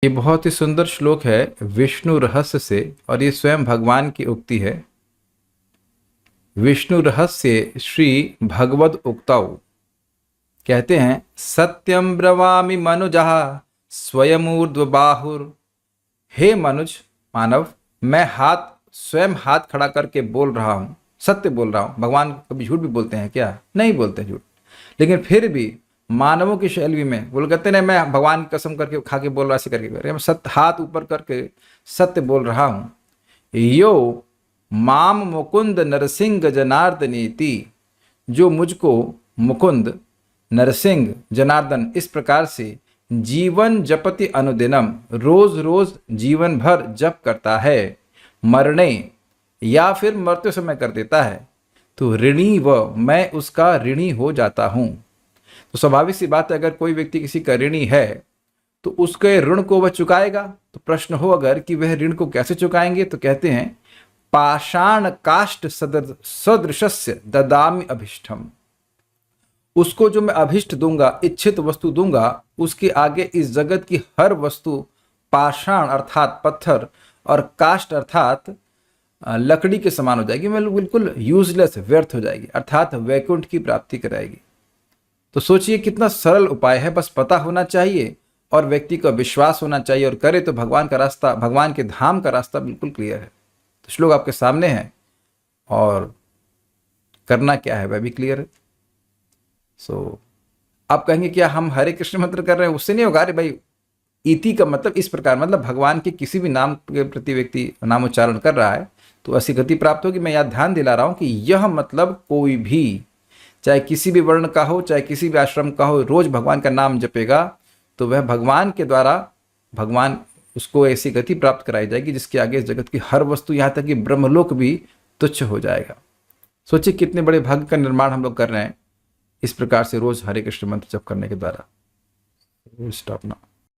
ये बहुत ही सुंदर श्लोक है विष्णु रहस्य से, और ये स्वयं भगवान की उक्ति है। विष्णु रहस्य श्री भगवद उक्ताऊ कहते हैं, सत्यम ब्रवामि मनुजः स्वयमूर्ध्व बाहुर। हे मनुज, मानव, मैं स्वयं हाथ खड़ा करके बोल रहा हूं, सत्य बोल रहा हूं। भगवान कभी झूठ भी बोलते हैं क्या? नहीं बोलते झूठ। लेकिन फिर भी मानवों की शैली में बोल कहते हैं, मैं भगवान की कसम करके खा के बोल रहा, ऐसे करके मैं सत्य हाथ ऊपर करके सत्य बोल रहा हूं। यो माम मुकुंद नरसिंह जनार्दनीति, जो मुझको मुकुंद नरसिंह जनार्दन इस प्रकार से जीवन जपति अनुदिनम, रोज रोज जीवन भर जप करता है, मरणे या फिर मरते समय कर देता है, तो ऋणी व मैं उसका ऋणी हो जाता हूं। तो स्वाभाविक सी बात है, अगर कोई व्यक्ति किसी का ऋणी है तो उसके ऋण को वह चुकाएगा। तो प्रश्न हो अगर कि वह ऋण को कैसे चुकाएंगे, तो कहते हैं पाषाण काष्ठ सदृशस्य ददामि अभिष्टम। उसको जो मैं अभिष्ट दूंगा, इच्छित वस्तु दूंगा, उसके आगे इस जगत की हर वस्तु पाषाण अर्थात पत्थर और काष्ठ अर्थात लकड़ी के समान हो जाएगी, मतलब बिल्कुल यूजलेस, व्यर्थ हो जाएगी, अर्थात वैकुंठ की प्राप्ति कराएगी। तो सोचिए कितना सरल उपाय है, बस पता होना चाहिए और व्यक्ति का विश्वास होना चाहिए, और करे तो भगवान का रास्ता, भगवान के धाम का रास्ता बिल्कुल क्लियर है। तो श्लोक आपके सामने है और करना क्या है वह भी क्लियर है। सो आप कहेंगे क्या हम हरे कृष्ण मंत्र कर रहे हैं, उससे नहीं होगा? अरे भाई, इति का मतलब इस प्रकार, मतलब भगवान के किसी भी नाम के प्रति व्यक्ति नाम उच्चारण कर रहा है तो ऐसी गति प्राप्त होगी। मैं याद ध्यान दिला रहा हूं कि यह मतलब कोई भी, चाहे किसी भी वर्ण का हो, चाहे किसी भी आश्रम का हो, रोज भगवान का नाम जपेगा तो वह भगवान के द्वारा भगवान उसको ऐसी गति प्राप्त कराई जाएगी जिसके आगे इस जगत की हर वस्तु, यहाँ तक कि ब्रह्मलोक भी तुच्छ हो जाएगा। सोचिए कितने बड़े भाग्य का निर्माण हम लोग कर रहे हैं इस प्रकार से रोज हरे कृष्ण मंत्र जप करने के द्वारा। स्टॉप ना।